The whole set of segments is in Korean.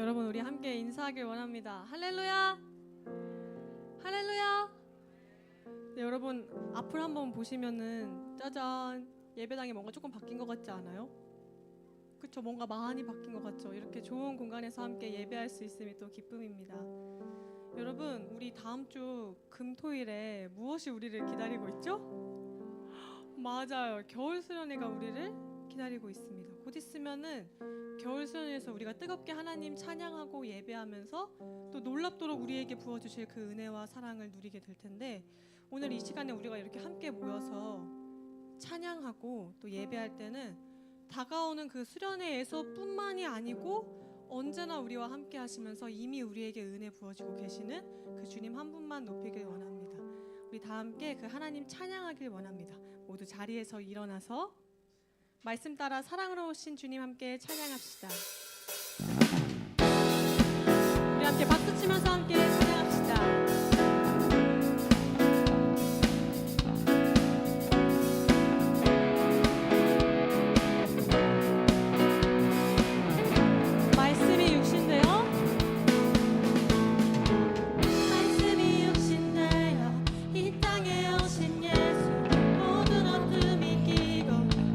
여러분 우리 함께 인사하길 원합니다. 할렐루야! 할렐루야! 네, 여러분 앞을 한번 보시면은 짜잔, 예배당이 뭔가 조금 바뀐 것 같지 않아요? 그쵸? 뭔가 많이 바뀐 것 같죠? 이렇게 좋은 공간에서 함께 예배할 수 있음이 또 기쁨입니다. 여러분 우리 다음 주 금토일에 무엇이 우리를 기다리고 있죠? 맞아요, 겨울 수련회가 우리를 기다리고 있습니다. 곧 있으면은 겨울 수련회에서 우리가 뜨겁게 하나님 찬양하고 예배하면서 또 놀랍도록 우리에게 부어주실 그 은혜와 사랑을 누리게 될 텐데, 오늘 이 시간에 우리가 이렇게 함께 모여서 찬양하고 또 예배할 때는 다가오는 그 수련회에서 뿐만이 아니고 언제나 우리와 함께 하시면서 이미 우리에게 은혜 부어주고 계시는 그 주님 한 분만 높이길 원합니다. 우리 다 함께 그 하나님 찬양하길 원합니다. 모두 자리에서 일어나서 말씀 따라 사랑으로 오신 주님 함께 찬양합시다. 우리 함께 박수 치면서 함께 찬양합시다.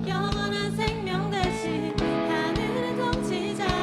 영원한 생명 대신 하늘을 통치자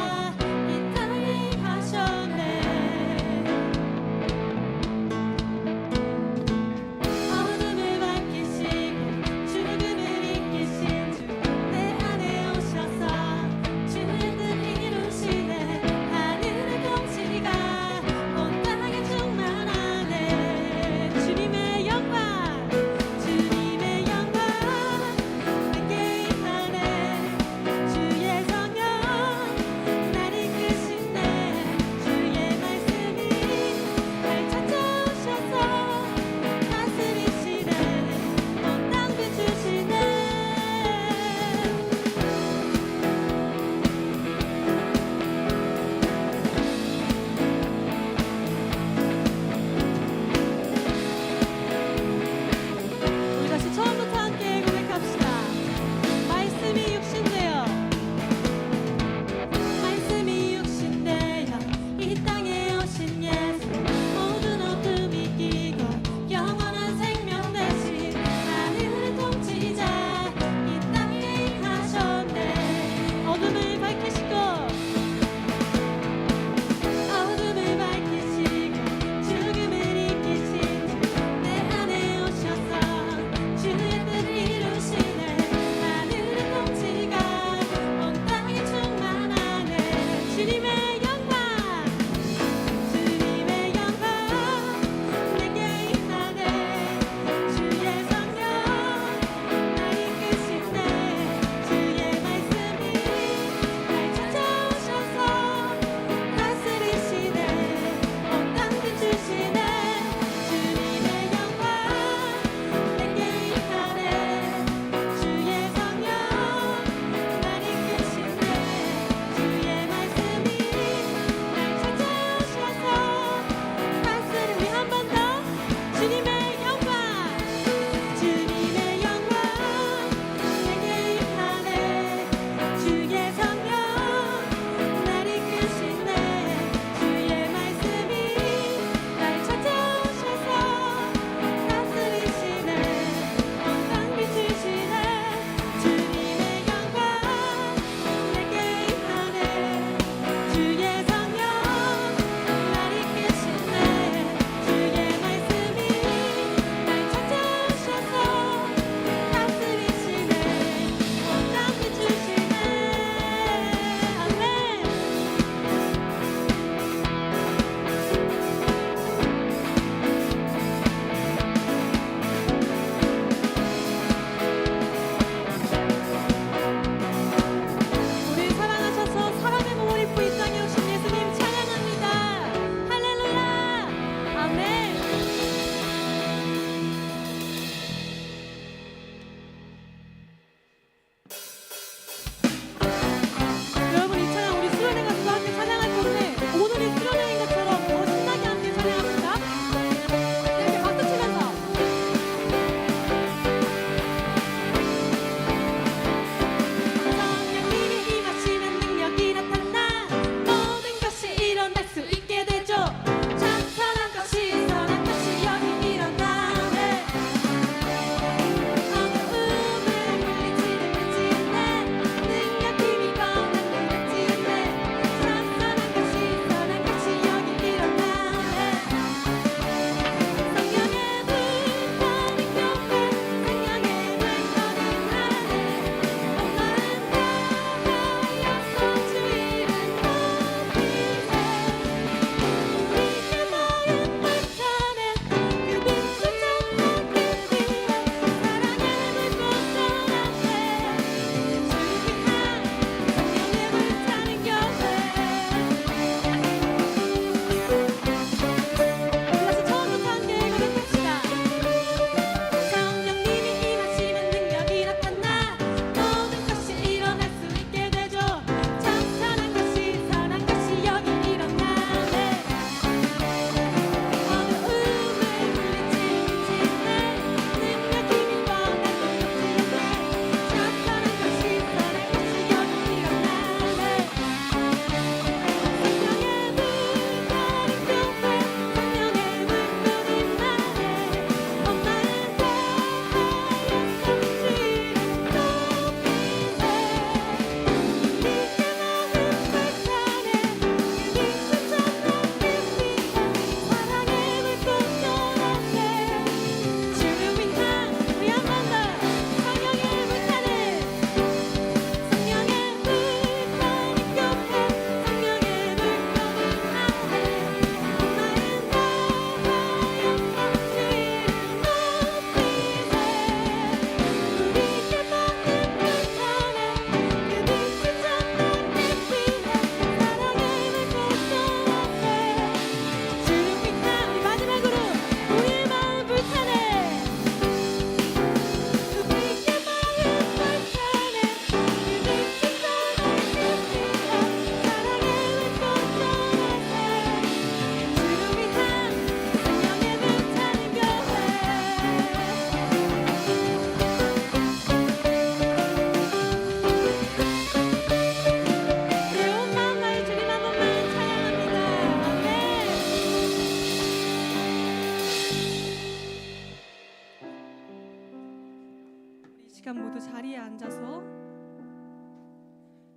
자리에 앉아서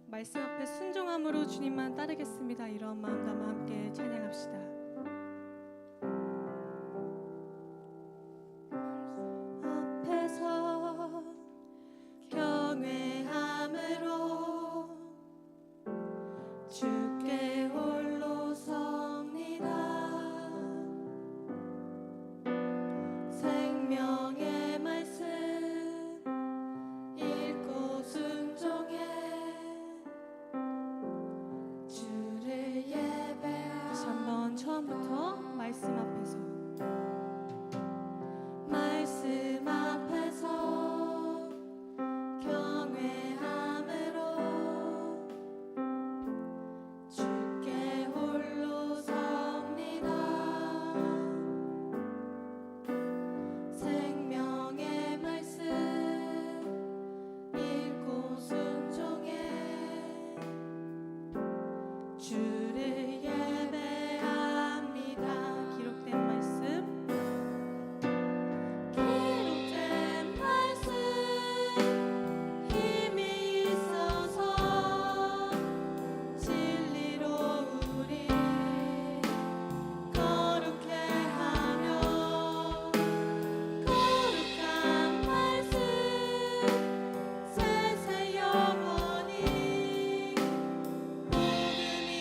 말씀 앞에 순종함으로 주님만 따르겠습니다. 이런 마음 담아 함께 찬양합시다. 앞에서 경외함으로 주께 홀로 섭니다. 생명의 말씀 읽고 순종해 주를 예배하. 다시 한번 처음부터 말씀 앞에서 말씀 앞에서 경외함으로 주께 홀로 섭니다. 생명의 말씀 읽고 순종해 주를 예배합니다. 기록된 말씀 힘이 있어서 진리로 우리 거룩해 하며 거룩한 말씀 세세 영원히 복음이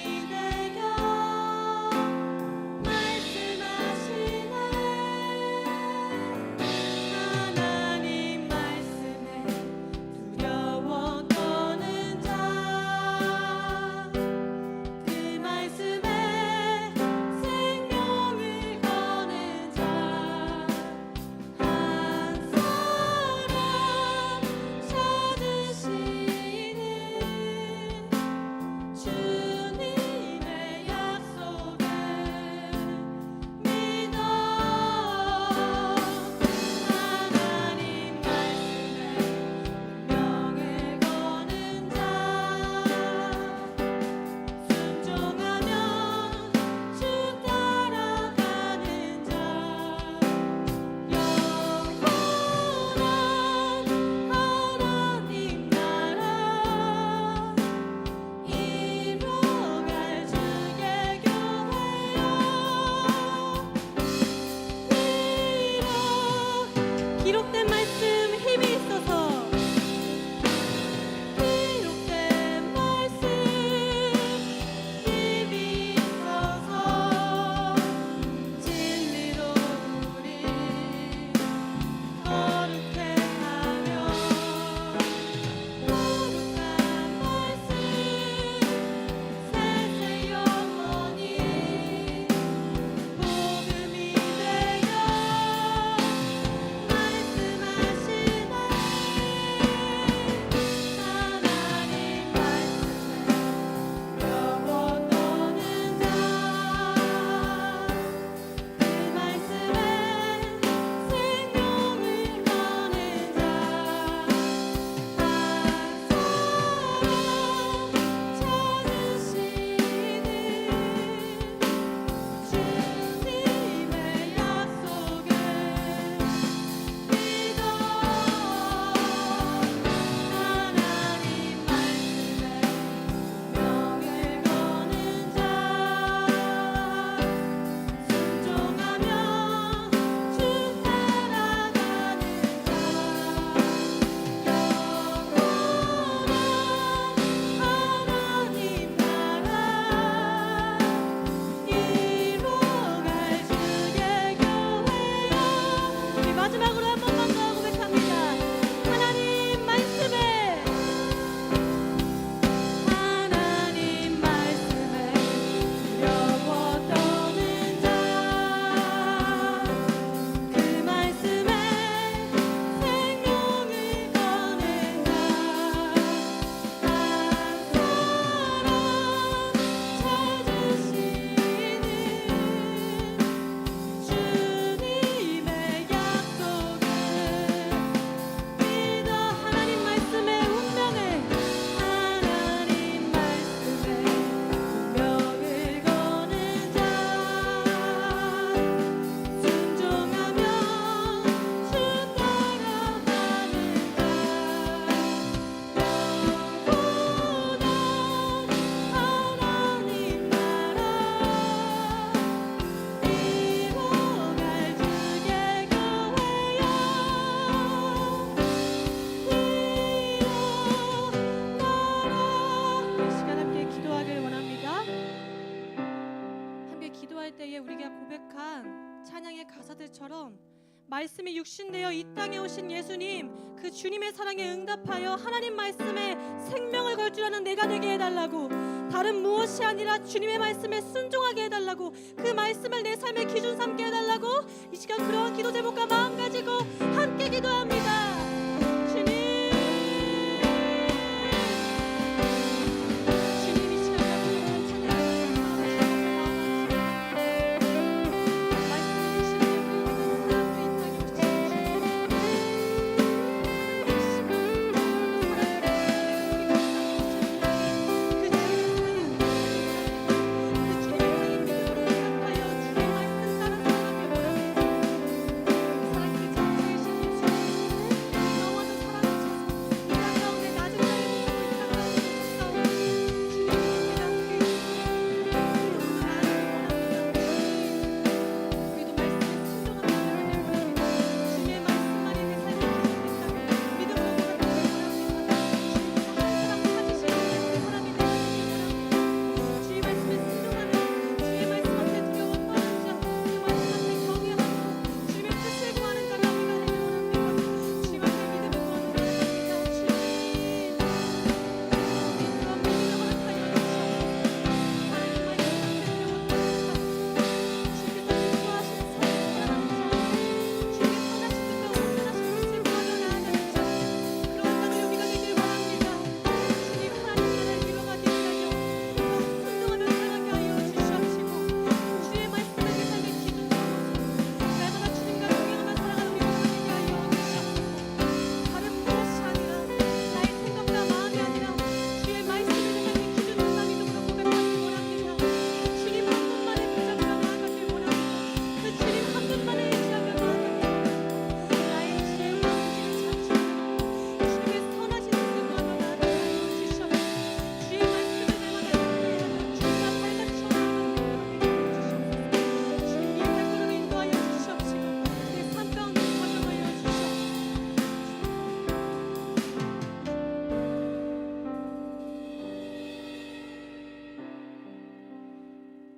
기도할 때에 우리가 고백한 찬양의 가사들처럼 말씀이 육신되어 이 땅에 오신 예수님, 그 주님의 사랑에 응답하여 하나님 말씀에 생명을 걸 줄 아는 내가 되게 해달라고, 다른 무엇이 아니라 주님의 말씀에 순종하게 해달라고, 그 말씀을 내 삶의 기준 삼게 해달라고, 이 시간 그런 기도 제목과 마음 가지고 함께 기도합니다.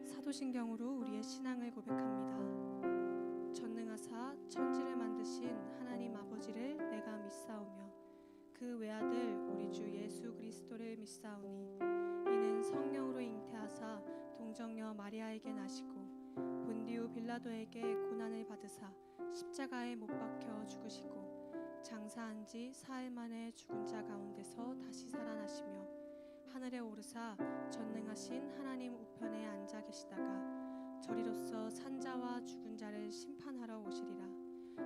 사도신경으로 우리의 신앙을 고백합니다. 전능하사 천지를 만드신 하나님 아버지를 내가 믿사오며 그 외아들 우리 주 예수 그리스도를 믿사오니 이는 성령으로 잉태하사 동정녀 마리아에게 나시고 본디오 빌라도에게 고난을 받으사 십자가에 못 박혀 죽으시고 장사한 지 사흘 만에 죽은 자 가운데서 다시 살아나시며 하늘에 오르사 전능하신 하나님 우편에 앉아 계시다가 저리로서 산자와 죽은 자를 심판하러 오시리라.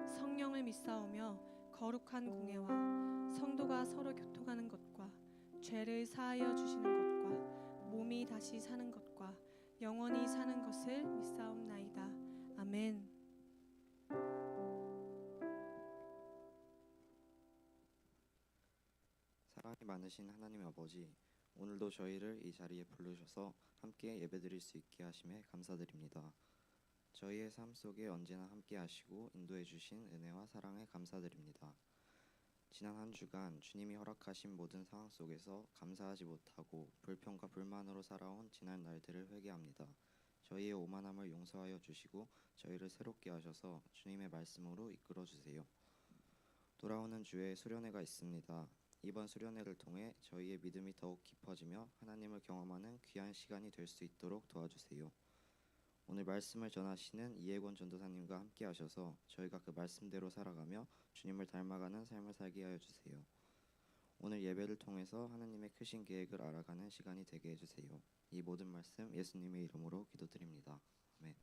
성령을 믿사오며 거룩한 공회와 성도가 서로 교통하는 것과 죄를 사하여 주시는 것과 몸이 다시 사는 것과 영원히 사는 것을 믿사옵나이다. 아멘. 사랑이 많으신 하나님 아버지, 오늘도 저희를 이 자리에 부르셔서 함께 예배드릴 수 있게 하심에 감사드립니다. 저희의 삶 속에 언제나 함께 하시고 인도해 주신 은혜와 사랑에 감사드립니다. 지난 한 주간 주님이 허락하신 모든 상황 속에서 감사하지 못하고 불평과 불만으로 살아온 지난 날들을 회개합니다. 저희의 오만함을 용서하여 주시고 저희를 새롭게 하셔서 주님의 말씀으로 이끌어 주세요. 돌아오는 주에 수련회가 있습니다. 이번 수련회를 통해 저희의 믿음이 더욱 깊어지며 하나님을 경험하는 귀한 시간이 될 수 있도록 도와주세요. 오늘 말씀을 전하시는 이혜권 전도사님과 함께 하셔서 저희가 그 말씀대로 살아가며 주님을 닮아가는 삶을 살게 하여 주세요. 오늘 예배를 통해서 하나님의 크신 계획을 알아가는 시간이 되게 해주세요. 이 모든 말씀 예수님의 이름으로 기도드립니다. 아멘.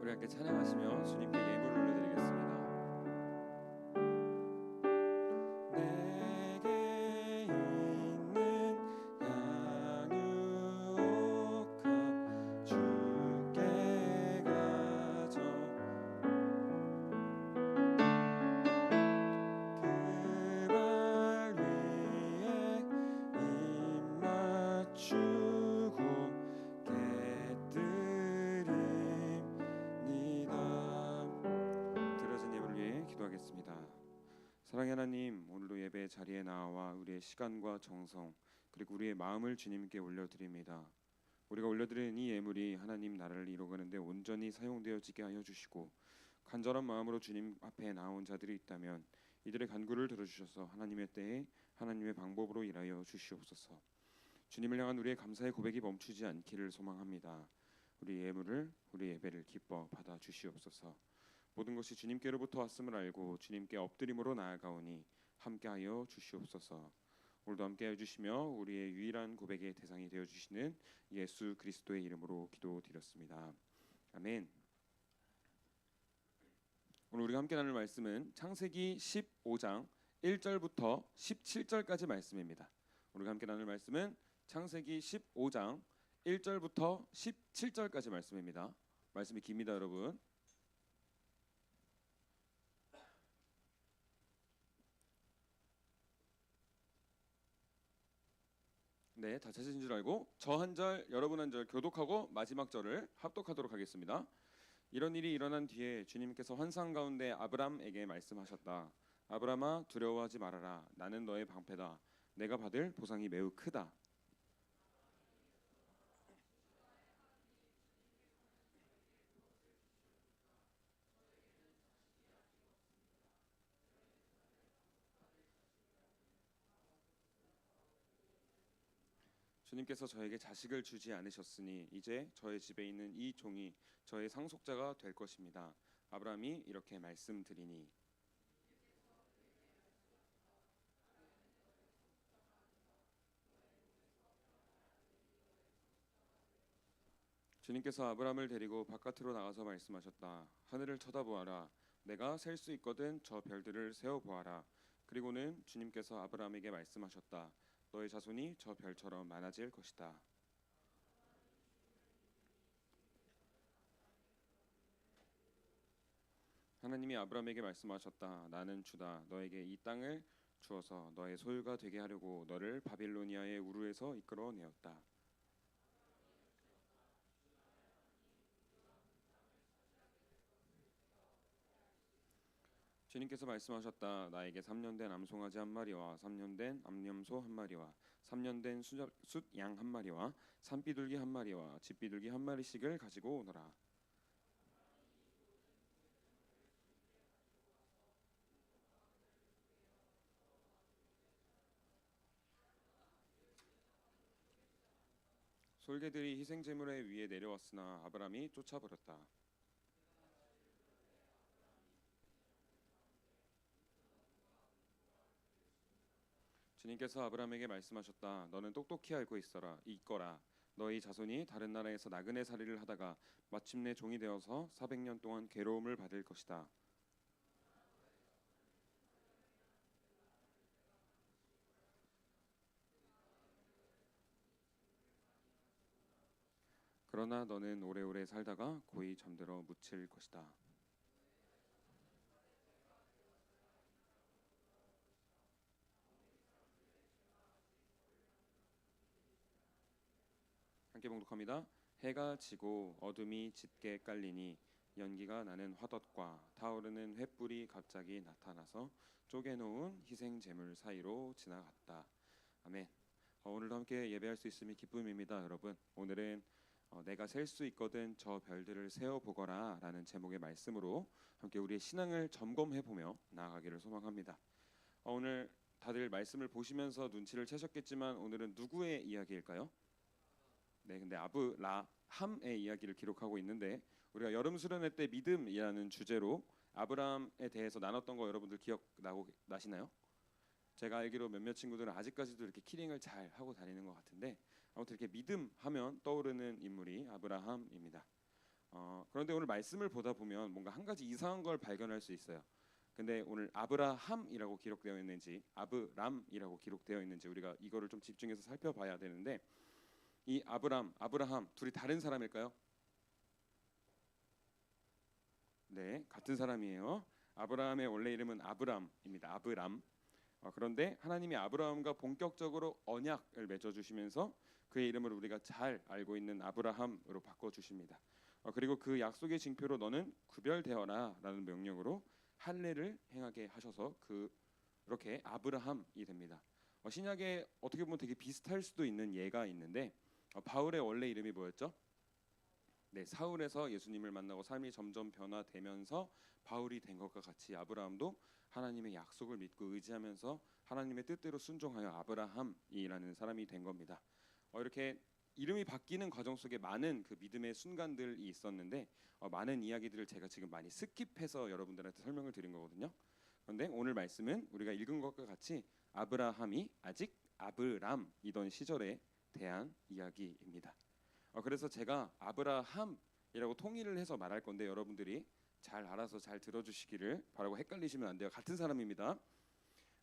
우리 함께 찬양하시며 주님께 예물 올려드리겠습니다. 내게 있는 양육함 주께 가져 그 발 위에 입 맞추고 깨뜨립니다. 사랑의 하나님, 오늘도 예배 자리에 나와 우리의 시간과 정성 그리고 우리의 마음을 주님께 올려드립니다. 우리가 올려드리는 이 예물이 하나님 나라를 이루가는데 온전히 사용되어지게 하여 주시고, 간절한 마음으로 주님 앞에 나온 자들이 있다면 이들의 간구를 들어주셔서 하나님의 때에 하나님의 방법으로 일하여 주시옵소서. 주님을 향한 우리의 감사의 고백이 멈추지 않기를 소망합니다. 우리 예물을, 우리 예배를 기뻐 받아 주시옵소서. 모든 것이 주님께로부터 왔음을 알고 주님께 엎드림으로 나아가오니 함께하여 주시옵소서. 오늘도 함께해 주시며 우리의 유일한 고백의 대상이 되어 주시는 예수 그리스도의 이름으로 기도드렸습니다. 아멘. 오늘 우리가 함께 나눌 말씀은 창세기 15장 1절부터 17절까지 말씀입니다. 우리가 함께 나눌 말씀은 창세기 15장 1절부터 17절까지 말씀입니다. 말씀이 깁니다, 여러분. 네, 다 찾으신 줄 알고 저 한 절, 여러분 한 절 교독하고 마지막 절을 합독하도록 하겠습니다. 이런 일이 일어난 뒤에 주님께서 환상 가운데 아브람에게 말씀하셨다. 아브람아, 두려워하지 말아라. 나는 너의 방패다. 내가 받을 보상이 매우 크다. 주님께서 저에게 자식을 주지 않으셨으니 이제 저의 집에 있는 이 종이 저의 상속자가 될 것입니다. 아브라함이 이렇게 말씀드리니, 주님께서 아브라함을 데리고 바깥으로 나가서 말씀하셨다. 하늘을 쳐다보아라. 내가 셀 수 있거든 저 별들을 세어 보아라. 그리고는 주님께서 아브라함에게 말씀하셨다. 너의 자손이 저 별처럼 많아질 것이다. 하나님이 아브라함에게 말씀하셨다. 나는 주다. 너에게 이 땅을 주어서 너의 소유가 되게 하려고 너를 바빌로니아의 우르에서 이끌어내었다. 주님께서 말씀하셨다. 나에게 3년 된 암송아지 한 마리와 3년 된 암염소 한 마리와 3년 된 숫양 한 마리와 산비둘기 한 마리와 집비둘기 한 마리씩을 가지고 오너라. 솔개들이 희생 제물의 위에 내려왔으나 아브람이 쫓아버렸다. 주님께서 아브라함에게 말씀하셨다. 너는 똑똑히 알고 있거라. 너희 자손이 다른 나라에서 나그네 살이를 하다가 마침내 종이 되어서 400년 동안 괴로움을 받을 것이다. 그러나 너는 오래오래 살다가 고이 잠들어 묻힐 것이다. 함께 봉독합니다. 해가 지고 어둠이 짙게 깔리니 연기가 나는 화돛과 타오르는 횃불이 갑자기 나타나서 쪼개놓은 희생 제물 사이로 지나갔다. 아멘. 오늘도 함께 예배할 수 있음이 기쁨입니다, 여러분. 오늘은 내가 셀 수 있거든 저 별들을 세어 보거라 라는 제목의 말씀으로 함께 우리의 신앙을 점검해 보며 나아가기를 소망합니다. 오늘 다들 말씀을 보시면서 눈치를 채셨겠지만 오늘은 누구의 이야기일까요? 네, 근데 아브라함의 이야기를 기록하고 있는데, 우리가 여름 수련회 때 믿음이라는 주제로 아브라함에 대해서 나눴던 거 여러분들 나시나요? 제가 알기로 몇몇 친구들은 아직까지도 이렇게 키링을 잘 하고 다니는 것 같은데, 아무튼 이렇게 믿음 하면 떠오르는 인물이 아브라함입니다. 그런데 오늘 말씀을 보다 보면 뭔가 한 가지 이상한 걸 발견할 수 있어요. 근데 오늘 아브라함이라고 기록되어 있는지 아브람이라고 기록되어 있는지 우리가 이거를 좀 집중해서 살펴봐야 되는데, 이 아브라함 둘이 다른 사람일까요? 네, 같은 사람이에요. 아브라함의 원래 이름은 아브람입니다. 아브람. 그런데 하나님이 아브라함과 본격적으로 언약을 맺어주시면서 그의 이름을 우리가 잘 알고 있는 아브라함으로 바꿔주십니다. 그리고 그 약속의 징표로 너는 구별되어라 라는 명령으로 할례를 행하게 하셔서 그 이렇게 아브라함이 됩니다. 신약에 어떻게 보면 되게 비슷할 수도 있는 예가 있는데 바울의 원래 이름이 뭐였죠? 네, 사울에서 예수님을 만나고 삶이 점점 변화되면서 바울이 된 것과 같이 아브라함도 하나님의 약속을 믿고 의지하면서 하나님의 뜻대로 순종하여 아브라함이라는 사람이 된 겁니다. 이렇게 이름이 바뀌는 과정 속에 많은 그 믿음의 순간들이 있었는데 많은 이야기들을 제가 지금 많이 스킵해서 여러분들한테 설명을 드린 거거든요. 그런데 오늘 말씀은 우리가 읽은 것과 같이 아브라함이 아직 아브람이던 시절에 대한 이야기입니다. 그래서 제가 아브라함이라고 통일을 해서 말할 건데 여러분들이 잘 알아서 잘 들어주시기를 바라고 헷갈리시면 안 돼요. 같은 사람입니다.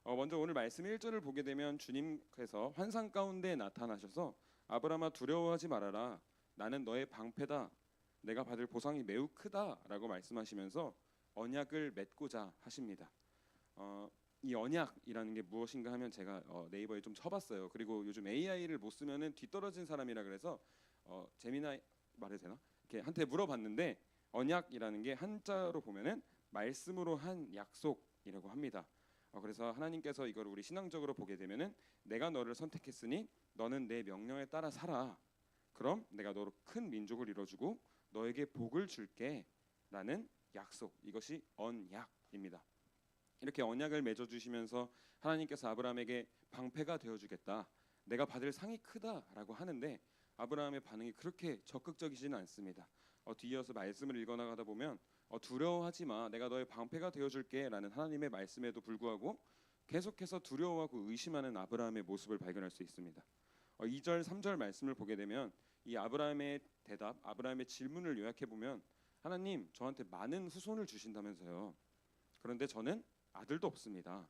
먼저 오늘 말씀 1절을 보게 되면 주님께서 환상 가운데 나타나셔서 아브라함아 두려워하지 말아라. 나는 너의 방패다. 내가 받을 보상이 매우 크다라고 말씀하시면서 언약을 맺고자 하십니다. 이 언약이라는 게 무엇인가 하면 제가 네이버에 좀 쳐봤어요. 그리고 요즘 AI를 못 쓰면은 뒤떨어진 사람이라 그래서 재미나 말해도 되나? 이렇게 한테 물어봤는데 언약이라는 게 한자로 보면은 말씀으로 한 약속이라고 합니다. 그래서 하나님께서 이걸 우리 신앙적으로 보게 되면은 내가 너를 선택했으니 너는 내 명령에 따라 살아. 그럼 내가 너로 큰 민족을 이뤄주고 너에게 복을 줄게라는 약속. 이것이 언약입니다. 이렇게 언약을 맺어주시면서 하나님께서 아브라함에게 방패가 되어주겠다. 내가 받을 상이 크다라고 하는데 아브라함의 반응이 그렇게 적극적이지는 않습니다. 뒤이어서 말씀을 읽어나가다 보면 두려워하지 마. 내가 너의 방패가 되어줄게라는 하나님의 말씀에도 불구하고 계속해서 두려워하고 의심하는 아브라함의 모습을 발견할 수 있습니다. 2절, 3절 말씀을 보게 되면 이 아브라함의 대답, 아브라함의 질문을 요약해 보면 하나님 저한테 많은 후손을 주신다면서요. 그런데 저는 아들도 없습니다.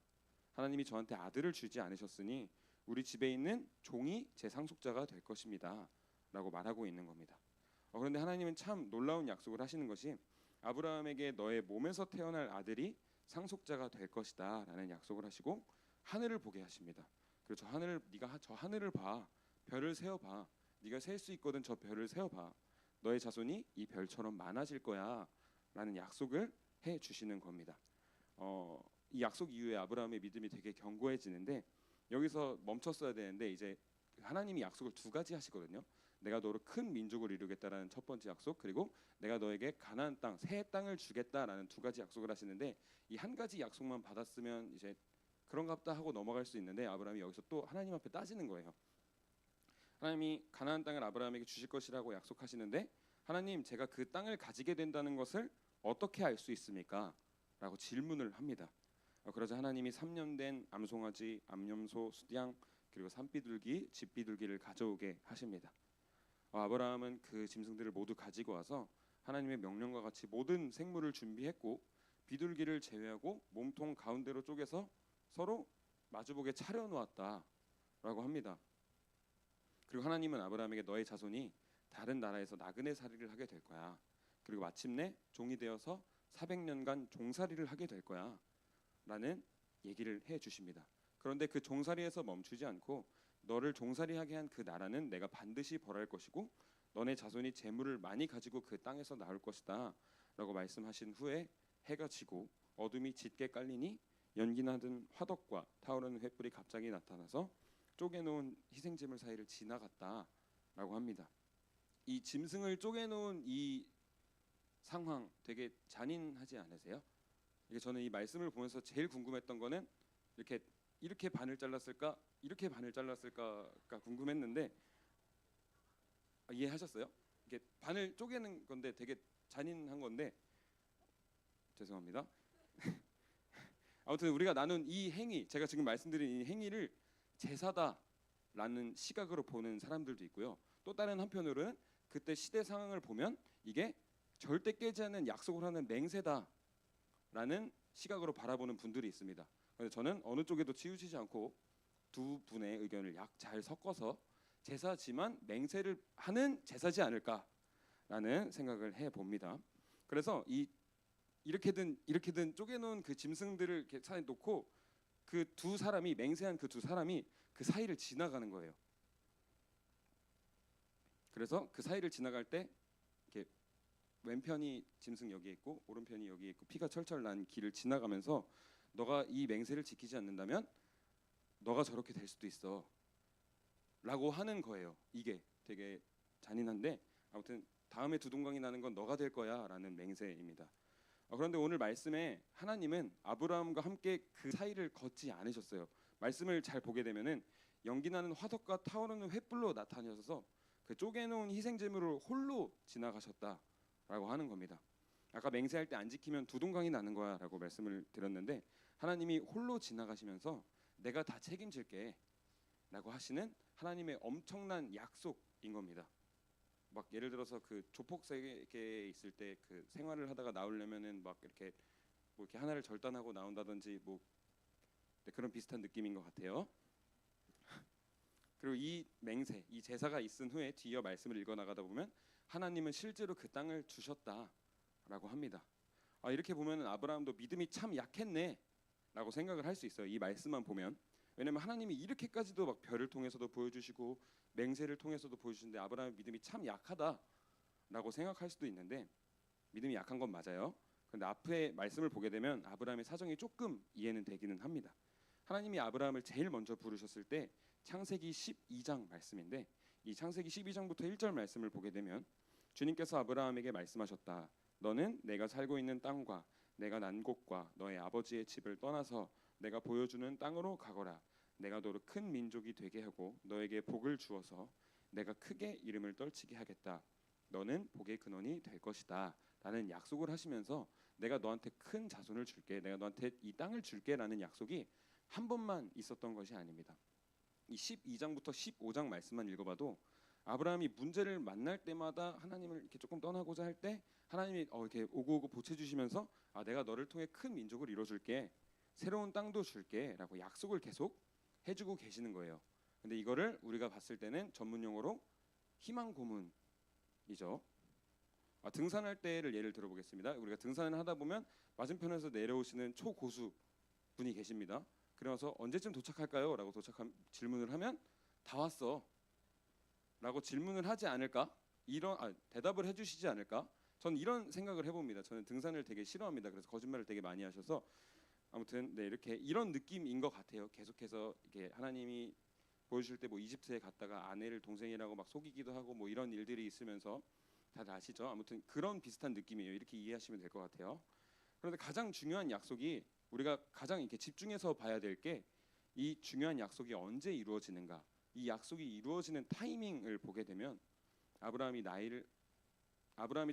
하나님이 저한테 아들을 주지 않으셨으니 우리 집에 있는 종이 제 상속자가 될 것입니다. 라고 말하고 있는 겁니다. 그런데 하나님은 참 놀라운 약속을 하시는 것이 아브라함에게 너의 몸에서 태어날 아들이 상속자가 될 것이다 라는 약속을 하시고 하늘을 보게 하십니다. 그래서 네가 저 하늘을 봐. 별을 세어봐. 네가 셀 수 있거든 저 별을 세어봐. 너의 자손이 이 별처럼 많아질 거야 라는 약속을 해주시는 겁니다. 이 약속 이후에 아브라함의 믿음이 되게 견고해지는데 여기서 멈췄어야 되는데 이제 하나님이 약속을 두 가지 하시거든요. 내가 너로 큰 민족을 이루겠다라는 첫 번째 약속, 그리고 내가 너에게 가나안 땅, 새 땅을 주겠다라는 두 가지 약속을 하시는데 이 한 가지 약속만 받았으면 이제 그런갑다 하고 넘어갈 수 있는데 아브라함이 여기서 또 하나님 앞에 따지는 거예요. 하나님이 가나안 땅을 아브라함에게 주실 것이라고 약속하시는데 하나님 제가 그 땅을 가지게 된다는 것을 어떻게 알 수 있습니까? 라고 질문을 합니다. 그러자 하나님이 3년 된 암송아지, 암염소, 수양 그리고 산비둘기, 집비둘기를 가져오게 하십니다. 아브라함은 그 짐승들을 모두 가지고 와서 하나님의 명령과 같이 모든 생물을 준비했고 비둘기를 제외하고 몸통 가운데로 쪼개서 서로 마주보게 차려놓았다라고 합니다. 그리고 하나님은 아브라함에게 너의 자손이 다른 나라에서 나그네 살이를 하게 될 거야. 그리고 마침내 종이 되어서 400년간 종살이를 하게 될 거야 라는 얘기를 해주십니다. 그런데 그 종살이에서 멈추지 않고 너를 종살이하게 한 그 나라는 내가 반드시 벌할 것이고 너네 자손이 재물을 많이 가지고 그 땅에서 나올 것이다 라고 말씀하신 후에 해가 지고 어둠이 짙게 깔리니 연기나던 화덕과 타오르는 횃불이 갑자기 나타나서 쪼개놓은 희생제물 사이를 지나갔다라고 합니다. 이 짐승을 쪼개놓은 이 상황 되게 잔인하지 않으세요? 이게 저는 이 말씀을 보면서 제일 궁금했던 거는 이렇게 반을 잘랐을까, 이렇게 반을 잘랐을까가 궁금했는데 이해하셨어요? 이게 반을 쪼개는 건데 되게 잔인한 건데 죄송합니다. 아무튼 우리가 나눈 이 행위, 제가 지금 말씀드린 이 행위를 제사다라는 시각으로 보는 사람들도 있고요. 또 다른 한편으로는 그때 시대 상황을 보면 이게 절대 깨지 않는 약속을 하는 맹세다라는 시각으로 바라보는 분들이 있습니다. 그래서 저는 어느 쪽에도 치우치지 않고 두 분의 의견을 약 잘 섞어서 제사지만 맹세를 하는 제사지 않을까라는 생각을 해봅니다. 그래서 이렇게든 쪼개놓은 그 짐승들을 이렇게 사이에 놓고 그 두 사람이 맹세한 그 두 사람이 그 사이를 지나가는 거예요. 그래서 그 사이를 지나갈 때 이렇게 왼편이 짐승 여기에 있고 오른편이 여기에 있고 피가 철철 난 길을 지나가면서 너가 이 맹세를 지키지 않는다면 너가 저렇게 될 수도 있어 라고 하는 거예요. 이게 되게 잔인한데 아무튼 다음에 두동강이 나는 건 너가 될 거야 라는 맹세입니다. 그런데 오늘 말씀에 하나님은 아브라함과 함께 그 사이를 걷지 않으셨어요. 말씀을 잘 보게 되면은 연기나는 화덕과 타오르는 횃불로 나타나셔서 그 쪼개놓은 희생제물을 홀로 지나가셨다라고 하는 겁니다. 아까 맹세할 때 안 지키면 두동강이 나는 거야라고 말씀을 드렸는데 하나님이 홀로 지나가시면서 내가 다 책임질게 라고 하시는 하나님의 엄청난 약속인 겁니다. 막 예를 들어서 그 조폭 세계에 있을 때 그 생활을 하다가 나오려면은 막 이렇게 뭐 이렇게 하나를 절단하고 나온다든지 뭐 그런 비슷한 느낌인 것 같아요. 그리고 이 맹세, 이 제사가 있은 후에 뒤이어 말씀을 읽어 나가다 보면 하나님은 실제로 그 땅을 주셨다라고 합니다. 이렇게 보면은 아브라함도 믿음이 참 약했네라고 생각을 할 수 있어요. 이 말씀만 보면. 왜냐면 하나님이 이렇게까지도 막 별을 통해서도 보여주시고 맹세를 통해서도 보여주시는데 아브라함의 믿음이 참 약하다라고 생각할 수도 있는데 믿음이 약한 건 맞아요. 그런데 앞에 말씀을 보게 되면 아브라함의 사정이 조금 이해는 되기는 합니다. 하나님이 아브라함을 제일 먼저 부르셨을 때 창세기 12장 말씀인데 이 창세기 12장부터 1절 말씀을 보게 되면 주님께서 아브라함에게 말씀하셨다. 너는 내가 살고 있는 땅과 내가 난 곳과 너의 아버지의 집을 떠나서 내가 보여주는 땅으로 가거라. 내가 너를 큰 민족이 되게 하고 너에게 복을 주어서 내가 크게 이름을 떨치게 하겠다. 너는 복의 근원이 될 것이다 라는 약속을 하시면서 내가 너한테 큰 자손을 줄게, 내가 너한테 이 땅을 줄게 라는 약속이 한 번만 있었던 것이 아닙니다. 이 12장부터 15장 말씀만 읽어봐도 아브라함이 문제를 만날 때마다 하나님을 이렇게 조금 떠나고자 할 때 하나님이 이렇게 오고 보채주시면서 내가 너를 통해 큰 민족을 이뤄줄게, 새로운 땅도 줄게 라고 약속을 계속 해주고 계시는 거예요. 근데 이거를 우리가 봤을 때는 전문 용어로 희망 고문이죠. 등산할 때를 예를 들어보겠습니다. 우리가 등산을 하다 보면 맞은편에서 내려오시는 초고수 분이 계십니다. 그래서 언제쯤 도착할까요? 라고 질문을 하면 다 왔어 라고 질문을 하지 않을까? 대답을 해주시지 않을까? 저는 이런 생각을 해봅니다. 저는 등산을 되게 싫어합니다. 그래서 거짓말을 되게 많이 하셔서 아무튼 이렇게 이런 느낌인 것 같아요. 계속해서 이게 하나님이 보여주실 때 뭐 이집트에 갔다가 아내를 동생이라고 막 속이기도 하고 뭐 이런 일들이 있으면서 다들 아시죠? 아무튼 그런 비슷한 느낌이에요. 이렇게 이해하시면 될 것 같아요. 그런데 가장 중요한 약속이 우리가 가장 이렇게 집중해서 봐야 될 게 이 중요한 약속이 언제 이루어지는가? 이 약속이 이루어지는 타이밍을 보게 되면 아브라함이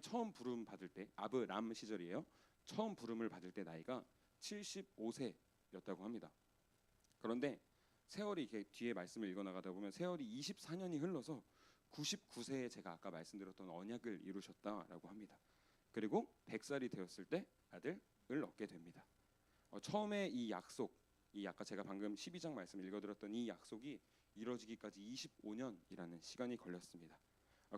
처음 부름 받을 때 아브람 시절이에요. 처음 부름을 받을 때 나이가 75세였다고 합니다. 그런데 세월이 이렇게 뒤에 말씀을 읽어 나가다 보면 세월이 24년이 흘러서 99세에 제가 아까 말씀드렸던 언약을 이루셨다라고 합니다. 그리고 100살이 되었을 때 아들을 얻게 됩니다. 처음에 이 약속, 이 아까 제가 방금 12장 말씀 읽어드렸던 이 약속이 이루어지기까지 25년이라는 시간이 걸렸습니다.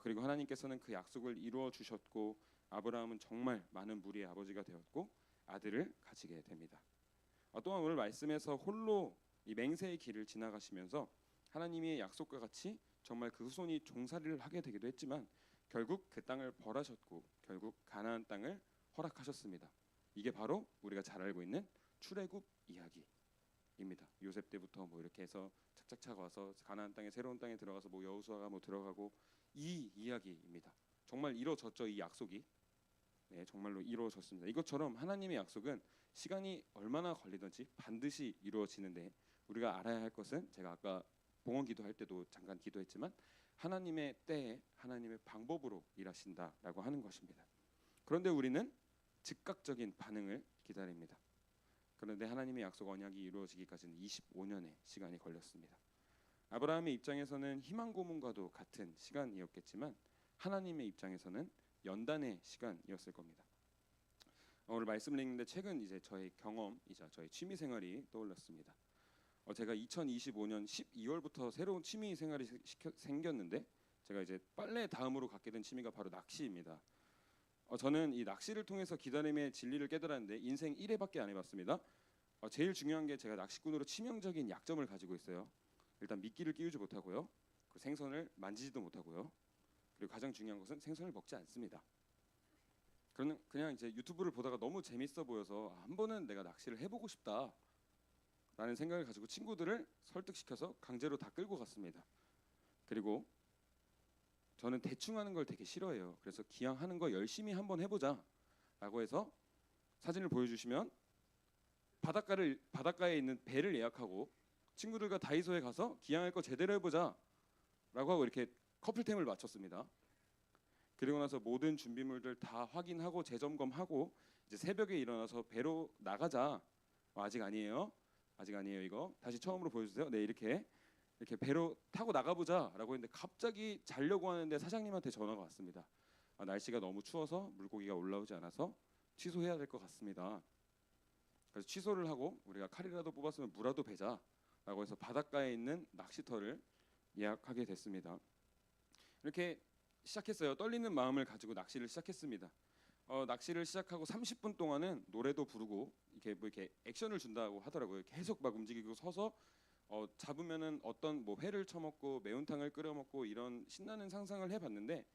그리고 하나님께서는 그 약속을 이루어 주셨고 아브라함은 정말 많은 무리의 아버지가 되었고 아들을 가지게 됩니다. 또한 오늘 말씀에서 홀로 이 맹세의 길을 지나가시면서 하나님의 약속과 같이 정말 그 후손이 종살이를 하게 되기도 했지만 결국 그 땅을 벌하셨고 결국 가나안 땅을 허락하셨습니다. 이게 바로 우리가 잘 알고 있는 출애굽 이야기입니다. 요셉 때부터 뭐 이렇게 해서 착착착 와서 가나안 땅에 새로운 땅에 들어가서 뭐 여호수아가 뭐 들어가고 이 이야기입니다. 정말 이루어졌죠. 이 약속이 정말로 이루어졌습니다. 이것처럼 하나님의 약속은 시간이 얼마나 걸리든지 반드시 이루어지는데 우리가 알아야 할 것은 제가 아까 봉헌 기도할 때도 잠깐 기도했지만 하나님의 때에 하나님의 방법으로 일하신다라고 하는 것입니다. 그런데 우리는 즉각적인 반응을 기다립니다. 그런데 하나님의 약속 언약이 이루어지기까지는 25년의 시간이 걸렸습니다. 아브라함의 입장에서는 희망 고문과도 같은 시간이었겠지만 하나님의 입장에서는 연단의 시간이었을 겁니다. 오늘 말씀을 읽는데 최근 이제 저의 경험이자 저의 취미 생활이 떠올랐습니다. 제가 2025년 12월부터 새로운 취미 생활이 생겼는데 제가 이제 빨래 다음으로 갖게 된 취미가 바로 낚시입니다. 저는 이 낚시를 통해서 기다림의 진리를 깨달았는데 인생 1회밖에 안 해봤습니다. 제일 중요한 게 제가 낚시꾼으로 치명적인 약점을 가지고 있어요. 일단 미끼를 끼우지 못하고요. 그 생선을 만지지도 못하고요. 그리고 가장 중요한 것은 생선을 먹지 않습니다. 그냥 이제 유튜브를 보다가 너무 재밌어 보여서 한 번은 내가 낚시를 해보고 싶다라는 생각을 가지고 친구들을 설득시켜서 강제로 다 끌고 갔습니다. 그리고 저는 대충 하는 걸 되게 싫어해요. 그래서 기왕 하는 거 열심히 한번 해보자라고 해서 사진을 보여주시면 바닷가에 있는 배를 예약하고 친구들과 다이소에 가서 기왕할 거 제대로 해보자라고 하고 이렇게 커플템을 마쳤습니다. 그리고 나서 모든 준비물들 다 확인하고 재점검하고 이제 새벽에 일어나서 배로 나가자. 아직 아니에요. 아직 아니에요. 이거 다시 처음으로 보여주세요. 네, 이렇게 배로 타고 나가보자라고 했는데 갑자기 자려고 하는데 사장님한테 전화가 왔습니다. 날씨가 너무 추워서 물고기가 올라오지 않아서 취소해야 될 것 같습니다. 그래서 취소를 하고 우리가 칼이라도 뽑았으면 무라도 베자라고 해서 바닷가에 있는 낚시터를 예약하게 됐습니다. 이렇게 시작했어요. 떨리는 마음을 가지고 낚시를 시작했습니다. 낚시를 시작하고 30분 동안은 노래도 부르고 이렇게 액션을 준다고 하더라고요. 계속 막 움직이고 서서 잡으면은 어떤 뭐 회를 쳐먹고 매운탕을 끓여 먹고 이런 신나는 상상을 해봤는데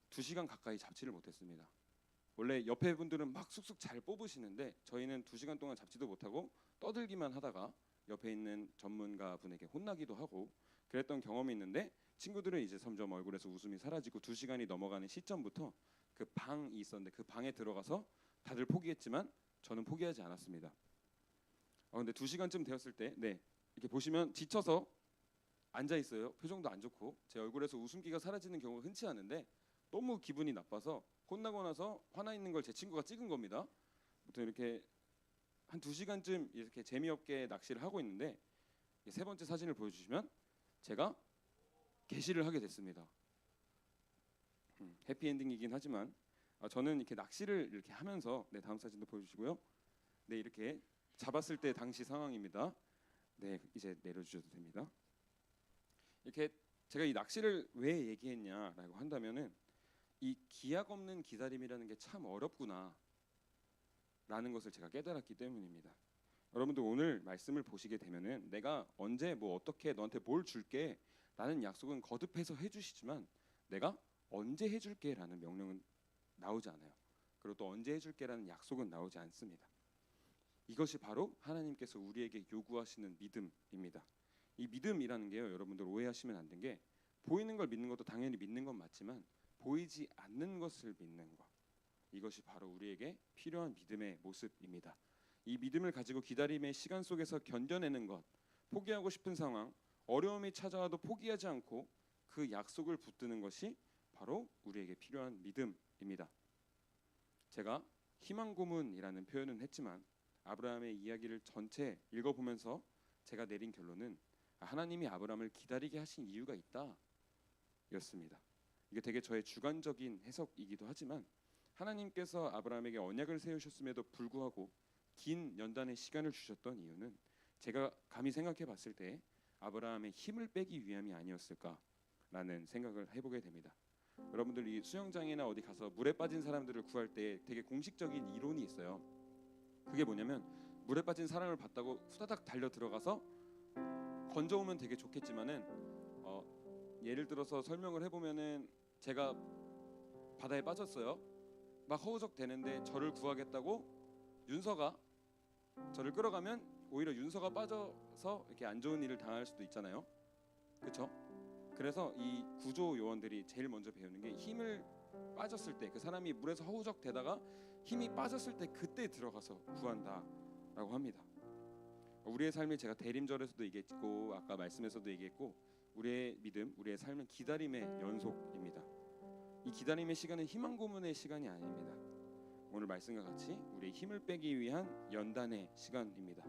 2시간 가까이 잡지를 못했습니다. 원래 옆에 분들은 막 쑥쑥 잘 뽑으시는데 저희는 2시간 동안 잡지도 못하고 떠들기만 하다가 옆에 있는 전문가 분에게 혼나기도 하고 그랬던 경험이 있는데 친구들은 이제 점점 얼굴에서 웃음이 사라지고 2시간이 넘어가는 시점부터 그 방이 있었는데 그 방에 들어가서 다들 포기했지만 저는 포기하지 않았습니다. 근데 2시간쯤 되었을 때 이렇게 보시면 지쳐서 앉아 있어요. 표정도 안 좋고 제 얼굴에서 웃음기가 사라지는 경우가 흔치 않은데 너무 기분이 나빠서 혼나고 나서 화나 있는 걸 제 친구가 찍은 겁니다. 아무튼 이렇게 한 2시간쯤 이렇게 재미없게 낚시를 하고 있는데 세 번째 사진을 보여주시면 제가 개시를 하게 됐습니다. 해피엔딩이긴 하지만 저는 이렇게 낚시를 이렇게 하면서 다음 사진도 보여주시고요. 이렇게 잡았을 때 당시 상황입니다. 이제 내려주셔도 됩니다. 이렇게 제가 이 낚시를 왜 얘기했냐라고 한다면은 이 기약 없는 기다림이라는 게 참 어렵구나 라는 것을 제가 깨달았기 때문입니다. 여러분들 오늘 말씀을 보시게 되면은 내가 언제 뭐 어떻게 너한테 뭘 줄게 라는 약속은 거듭해서 해주시지만 내가 언제 해줄게 라는 명령은 나오지 않아요. 그리고 또 언제 해줄게 라는 약속은 나오지 않습니다. 이것이 바로 하나님께서 우리에게 요구하시는 믿음입니다. 이 믿음이라는 게요, 여러분들 오해하시면 안 되는 게 보이는 걸 믿는 것도 당연히 믿는 건 맞지만 보이지 않는 것을 믿는 것, 이것이 바로 우리에게 필요한 믿음의 모습입니다. 이 믿음을 가지고 기다림의 시간 속에서 견뎌내는 것, 포기하고 싶은 상황, 어려움이 찾아와도 포기하지 않고 그 약속을 붙드는 것이 바로 우리에게 필요한 믿음입니다. 제가 희망 고문이라는 표현은 했지만 아브라함의 이야기를 전체 읽어보면서 제가 내린 결론은 하나님이 아브라함을 기다리게 하신 이유가 있다 였습니다. 이게 되게 저의 주관적인 해석이기도 하지만 하나님께서 아브라함에게 언약을 세우셨음에도 불구하고 긴 연단의 시간을 주셨던 이유는 제가 감히 생각해 봤을 때 아브라함의 힘을 빼기 위함이 아니었을까라는 생각을 해보게 됩니다. 여러분들 이 수영장이나 어디 가서 물에 빠진 사람들을 구할 때 되게 공식적인 이론이 있어요. 그게 뭐냐면 물에 빠진 사람을 봤다고 후다닥 달려 들어가서 건져오면 되게 좋겠지만은 예를 들어서 설명을 해보면은 제가 바다에 빠졌어요. 막 허우적 대는데 저를 구하겠다고 윤서가 저를 끌어가면 오히려 윤서가 빠져서 이렇게 안 좋은 일을 당할 수도 있잖아요. 그렇죠? 그래서 이 구조 요원들이 제일 먼저 배우는 게 힘을 빠졌을 때 그 사람이 물에서 허우적 대다가 힘이 빠졌을 때 그때 들어가서 구한다라고 합니다. 우리의 삶이 제가 대림절에서도 얘기했고 아까 말씀에서도 얘기했고 우리의 믿음, 우리의 삶은 기다림의 연속입니다. 이 기다림의 시간은 희망 고문의 시간이 아닙니다. 오늘 말씀과 같이 우리의 힘을 빼기 위한 연단의 시간입니다.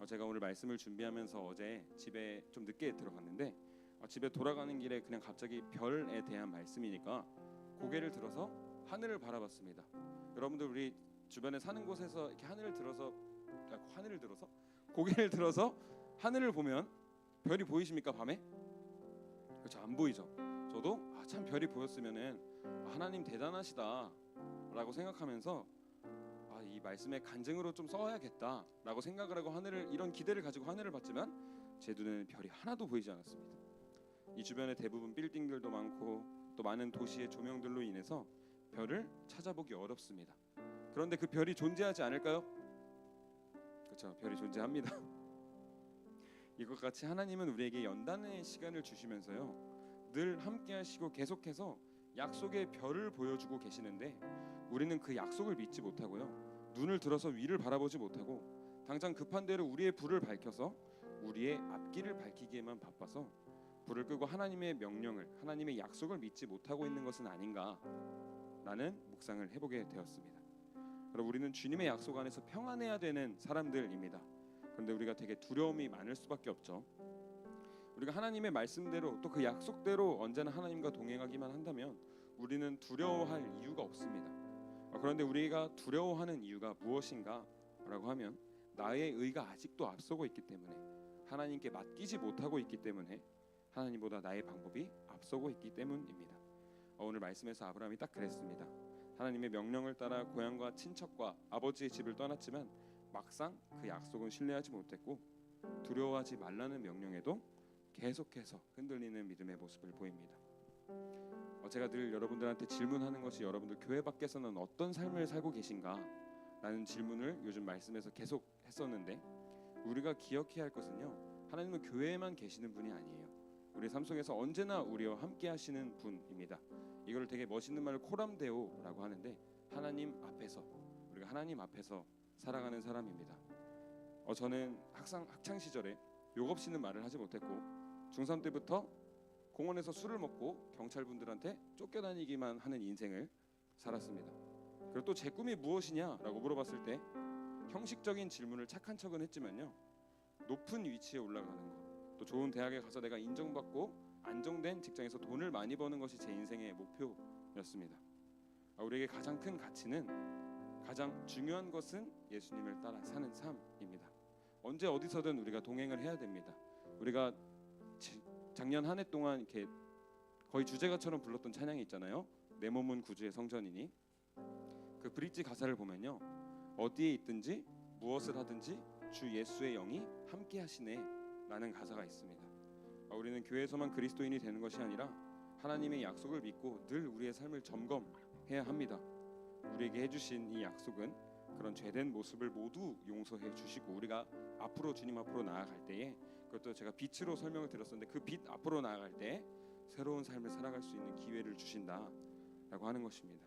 제가 오늘 말씀을 준비하면서 어제 집에 좀 늦게 들어갔는데 집에 돌아가는 길에 그냥 갑자기 별에 대한 말씀이니까 고개를 들어서 하늘을 바라봤습니다. 여러분들 우리 주변에 사는 곳에서 이렇게 고개를 들어서 하늘을 보면 별이 보이십니까? 밤에? 그렇죠, 안 보이죠. 저도 참 별이 보였으면은 하나님 대단하시다라고 생각하면서 이 말씀의 간증으로 좀 써야겠다라고 생각을 하고 이런 기대를 가지고 하늘을 봤지만 제 눈에는 별이 하나도 보이지 않았습니다. 이 주변에 대부분 빌딩들도 많고 또 많은 도시의 조명들로 인해서 별을 찾아보기 어렵습니다. 그런데 그 별이 존재하지 않을까요? 그렇죠. 별이 존재합니다. 이것 같이 하나님은 우리에게 연단의 시간을 주시면서요, 늘 함께 하시고 계속해서 약속의 별을 보여주고 계시는데 우리는 그 약속을 믿지 못하고요, 눈을 들어서 위를 바라보지 못하고 당장 급한 대로 우리의 불을 밝혀서 우리의 앞길을 밝히기에만 바빠서 불을 끄고 하나님의 명령을, 하나님의 약속을 믿지 못하고 있는 것은 아닌가라는 묵상을 해보게 되었습니다. 여러분, 우리는 주님의 약속 안에서 평안해야 되는 사람들입니다. 그런데 우리가 되게 두려움이 많을 수밖에 없죠. 우리가 하나님의 말씀대로 또 그 약속대로 언제나 하나님과 동행하기만 한다면 우리는 두려워할 이유가 없습니다. 그런데 우리가 두려워하는 이유가 무엇인가 라고 하면 나의 의가 아직도 앞서고 있기 때문에, 하나님께 맡기지 못하고 있기 때문에, 하나님보다 나의 방법이 앞서고 있기 때문입니다. 오늘 말씀에서 아브라함이 딱 그랬습니다. 하나님의 명령을 따라 고향과 친척과 아버지의 집을 떠났지만 막상 그 약속은 신뢰하지 못했고 두려워하지 말라는 명령에도 계속해서 흔들리는 믿음의 모습을 보입니다. 제가 늘 여러분들한테 질문하는 것이, 여러분들 교회 밖에서는 어떤 삶을 살고 계신가? 라는 질문을 요즘 말씀에서 계속 했었는데, 우리가 기억해야 할 것은요, 하나님은 교회에만 계시는 분이 아니에요. 우리 삶 속에서 언제나 우리와 함께 하시는 분입니다. 이걸 되게 멋있는 말로 코람데오라고 하는데, 하나님 앞에서, 우리가 하나님 앞에서 살아가는 사람입니다. 저는 학창 시절에 욕 없이는 말을 하지 못했고 중3 때부터 공원에서 술을 먹고 경찰분들한테 쫓겨다니기만 하는 인생을 살았습니다. 그리고 또 제 꿈이 무엇이냐라고 물어봤을 때 형식적인 질문을 착한 척은 했지만요, 높은 위치에 올라가는 것, 또 좋은 대학에 가서 내가 인정받고 안정된 직장에서 돈을 많이 버는 것이 제 인생의 목표였습니다. 우리에게 가장 큰 가치는, 가장 중요한 것은 예수님을 따라 사는 삶입니다. 언제 어디서든 우리가 동행을 해야 됩니다. 우리가 작년 한 해 동안 이렇게 거의 주제가처럼 불렀던 찬양이 있잖아요. 내 몸은 구주의 성전이니. 그 브릿지 가사를 보면요, 어디에 있든지 무엇을 하든지 주 예수의 영이 함께 하시네 라는 가사가 있습니다. 우리는 교회에서만 그리스도인이 되는 것이 아니라 하나님의 약속을 믿고 늘 우리의 삶을 점검해야 합니다. 우리에게 해주신 이 약속은 그런 죄된 모습을 모두 용서해 주시고 우리가 앞으로 주님 앞으로 나아갈 때에, 그것도 제가 빛으로 설명을 드렸었는데 그 빛 앞으로 나아갈 때 새로운 삶을 살아갈 수 있는 기회를 주신다라고 하는 것입니다.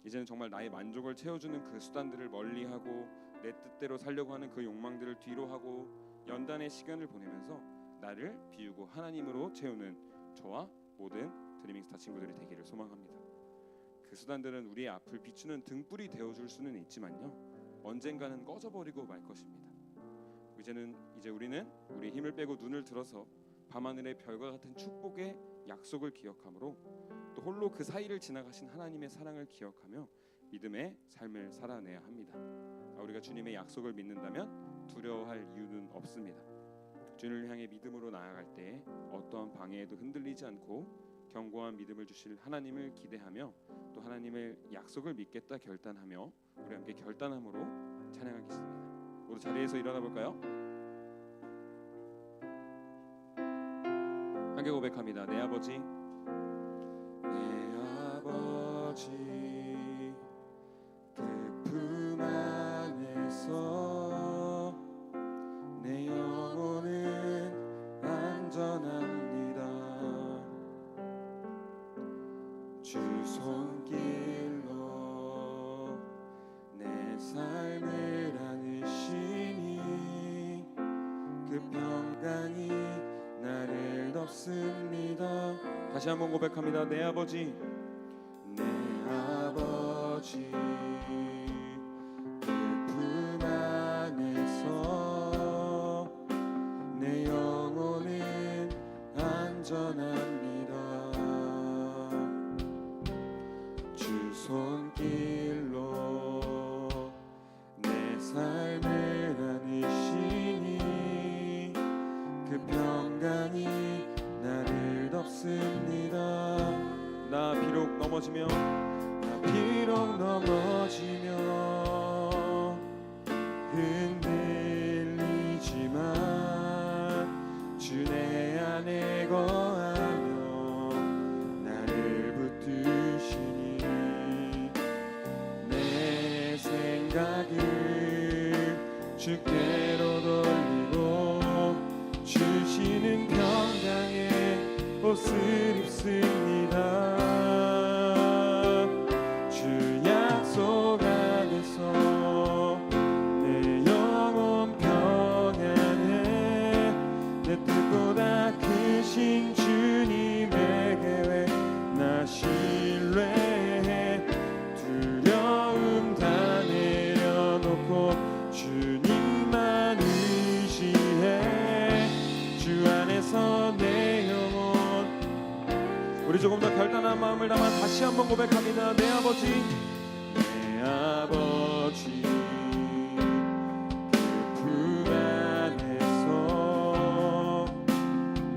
이제는 정말 나의 만족을 채워주는 그 수단들을 멀리하고 내 뜻대로 살려고 하는 그 욕망들을 뒤로 하고 연단의 시간을 보내면서 나를 비우고 하나님으로 채우는 저와 모든 드리밍스타 친구들이 되기를 소망합니다. 그 수단들은 우리의 앞을 비추는 등불이 되어줄 수는 있지만요, 언젠가는 꺼져버리고 말 것입니다. 이제 우리는 우리의 힘을 빼고 눈을 들어서 밤하늘의 별과 같은 축복의 약속을 기억함으로 또 홀로 그 사이를 지나가신 하나님의 사랑을 기억하며 믿음의 삶을 살아내야 합니다. 우리가 주님의 약속을 믿는다면 두려워할 이유는 없습니다. 주님을 향해 믿음으로 나아갈 때 어떠한 방해에도 흔들리지 않고 견고한 믿음을 주실 하나님을 기대하며 또 하나님의 약속을 믿겠다 결단하며 우리 함께 결단함으로 찬양하겠습니다. 모두 자리에서 일어나 볼까요? 함께 고백합니다. 내 아버지, 내 아버지, 그 품 안에서 내 영혼은 안전합니다. 주 손길로 내 삶을 안으시니 그 평강이 나를 덮습니다. 다시 한번 고백합니다. 내 아버지, 내 아버지, 그 품 안에서 내 영혼은 안전합니다. 주 손길로 내 삶을 안으시니 그 평강이 나를 덮습니다. 나 비록 넘어지며 흔들리지만 주 내 안에 거하며 나를 붙드시니 주께로 돌리고 주시는 평강의 옷을 입습니다. 주 약속 안에서 내 영혼 평안해. 내 뜻보다 크신 주님의 계획 나 신뢰해. 두려움 다 내려놓고 주님만 의지해. 주 안에서 내 영혼. 우리 조금 더 결단한 마음을 담아 다시 한번 고백합니다. 내 아버지, 내 아버지 그 품 안에서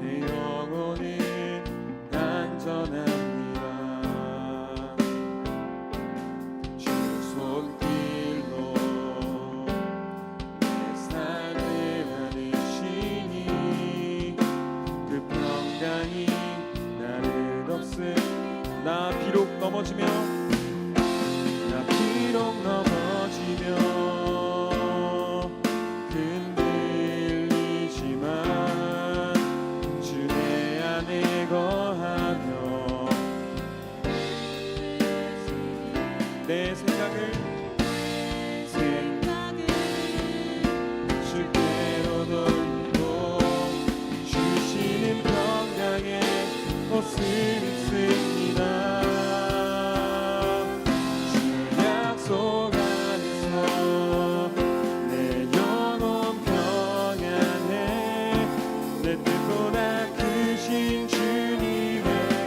내 영혼은 안전합니다. 주 손길로 내 삶을 하시니 그 평강이 나를 없애. 나 비록 넘어지며 흔들리지만 주 내 안에 거하며 내 생각을 주께로 돌리고 주시는 평강의 옷을 입습니다. 주 약속 안에서 내 영혼 평안해. 내 뜻보다 크신 주님의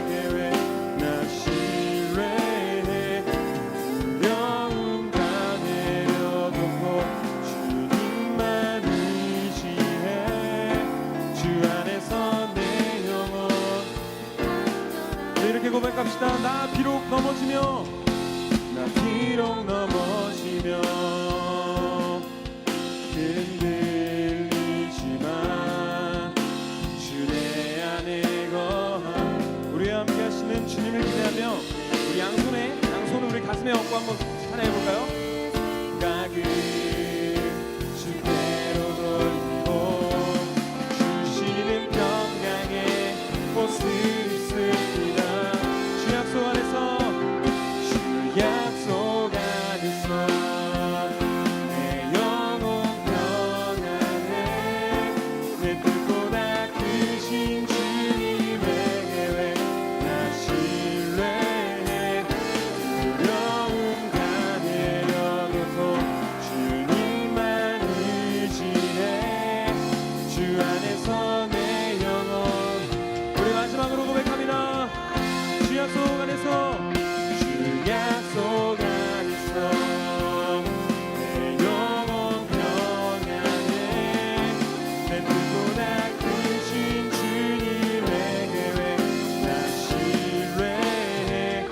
계획 나 신뢰해. 두려움 다 내려놓고 주님만 의지해. 주 안에서 내 영혼. 네, 이렇게 고백합시다. 나 비록 넘어지며 흔들리지만 주 내 안에 거하. 우리와 함께 하시는 주님을 기대하며 우리 양손을 우리 가슴에 얹고 한번 찬양해 볼까요? 각을 주께로 돌리고 주시는 평강의 옷을 입습니다. 주 약속 안에서 내 영혼 평안해. 내 뜻보다 크신 주님의 계획 나 신뢰해. 두려움 다 내려놓고 주님만 의지해. 주 안에서 내 영혼. 우리 마지막으로 고백합니다. 주 약속 안에서 주 약속 내 영혼 평안해. 내 뜻보다 크신 주님의 계획 나 신뢰해.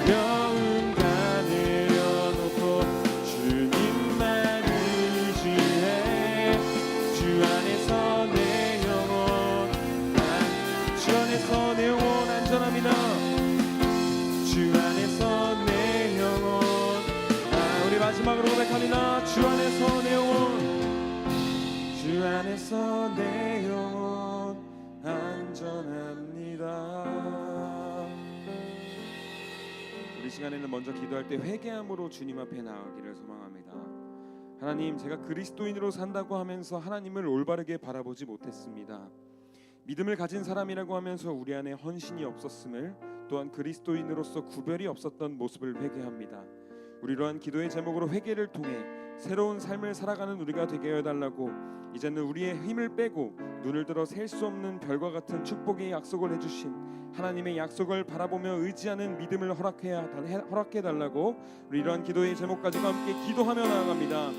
두려움 다 내려놓고 주님만 의지해. 주 안에서 내 영혼 주 안에서 내 영혼 안전합니다. 주 안에서 내 영혼. 우리 마지막으로 고백합니다. 주 안에서 내 영혼. 주 안에서 내 영혼 안전합니다. 우리 시간에는 먼저 기도할 때 회개함으로 주님 앞에 나아가기를 소망합니다. 하나님, 제가 그리스도인으로 산다고 하면서 하나님을 올바르게 바라보지 못했습니다. 믿음을 가진 사람이라고 하면서 우리 안에 헌신이 없었음을, 또한 그리스도인으로서 구별이 없었던 모습을 회개합니다. 우리 이러한 기도의 제목으로 회개를 통해 새로운 삶을 살아가는 우리가 되게 해달라고, 이제는 우리의 힘을 빼고 눈을 들어 셀 수 없는 별과 같은 축복의 약속을 해주신 하나님의 약속을 바라보며 의지하는 믿음을 허락해달라고 우리 이러한 기도의 제목 가지고 함께 기도하며 나아갑니다.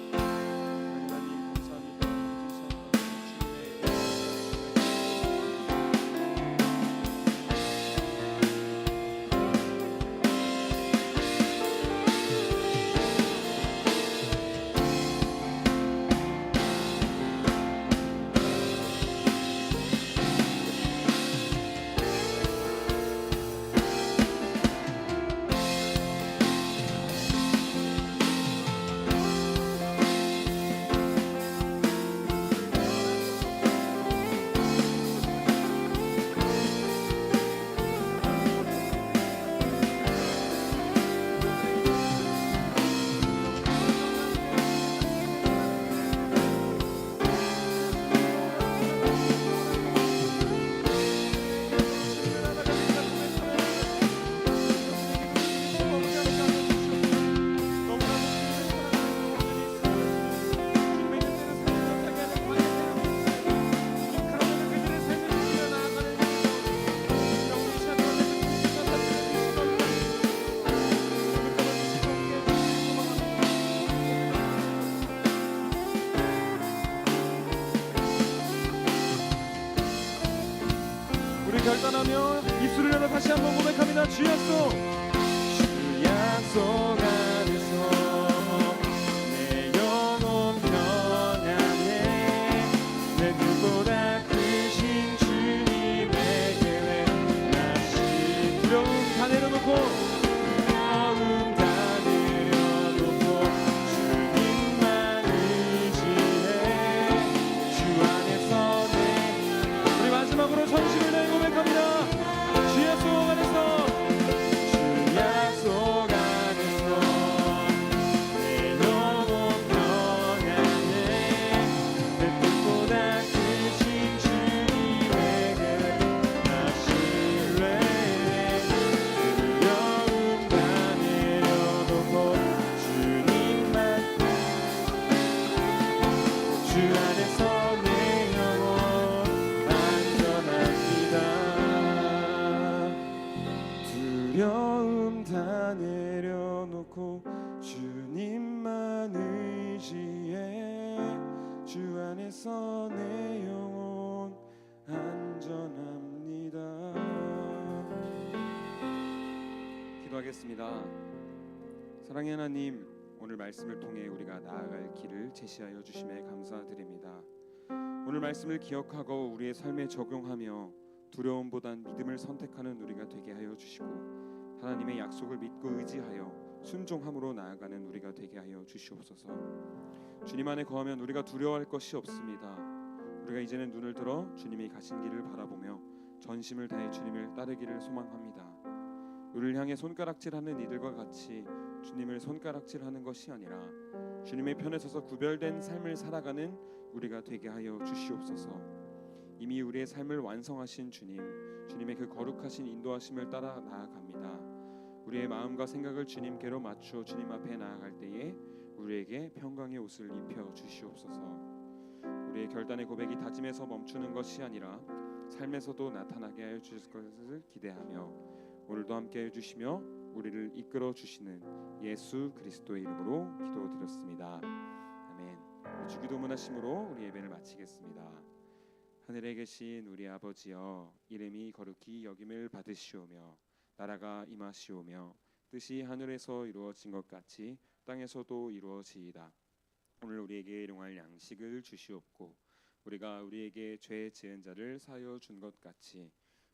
기도하며 입술을 열어 다시 한번 고백합니다. 주 약속, 주 약속 안에서 내 영혼 평안해. 내 뜻보다 크신 주님에게 다시 두려움 다 내려놓고 두려움 다 내려놓고 주님만 의지해. 주 안에서 우리 마지막으로 전심을 다해 고백합니다. 주 약속 안에서, 주 약속 안에서 내 영혼 평안해. 내 뜻보다 크신 주님에게 나 신뢰해. 두려움 다 내려놓고 주님만, 주 안에서 내 영혼 안전합니다. 두려움 다 내려놓고 주님만 의지해. 주 안에서 내 영혼 안전합니다. 기도하겠습니다. 사랑의 하나님, 오늘 말씀을 통해 우리가 나아갈 길을 제시하여 주심에 감사드립니다. 오늘 말씀을 기억하고 우리의 삶에 적용하며 두려움보단 믿음을 선택하는 우리가 되게 하여 주시고 하나님의 약속을 믿고 의지하여 순종함으로 나아가는 우리가 되게 하여 주시옵소서. 주님 안에 거하면 우리가 두려워할 것이 없습니다. 우리가 이제는 눈을 들어 주님이 가신 길을 바라보며 전심을 다해 주님을 따르기를 소망합니다. 우리를 향해 손가락질하는 이들과 같이 주님을 손가락질하는 것이 아니라 주님의 편에 서서 구별된 삶을 살아가는 우리가 되게 하여 주시옵소서. 이미 우리의 삶을 완성하신 주님, 주님의 그 거룩하신 인도하심을 따라 나아갑니다. 우리의 마음과 생각을 주님께로 맞추어 주님 앞에 나아갈 때에 우리에게 평강의 옷을 입혀 주시옵소서. 우리의 결단의 고백이 다짐에서 멈추는 것이 아니라 삶에서도 나타나게 하여 주실 것을 기대하며 오늘도 함께 해주시며 우리를 이끌어 주시는 예수 그리스도의 이름으로 기도드렸습니다. 아멘. 주기도문 하심으로 우리 예배를 마치겠습니다. 하늘에 계신 우리 아버지여, 이름이 거룩히 여김을 받으시오며 나라가 임하시오며 뜻이 하늘에서 이루어진 것 같이 땅에서도 이루어지이다. 오늘 우리에게 일용할 양식을 주시옵고 우리가 우리에게 죄 지은 자를 사하여 준 것 같이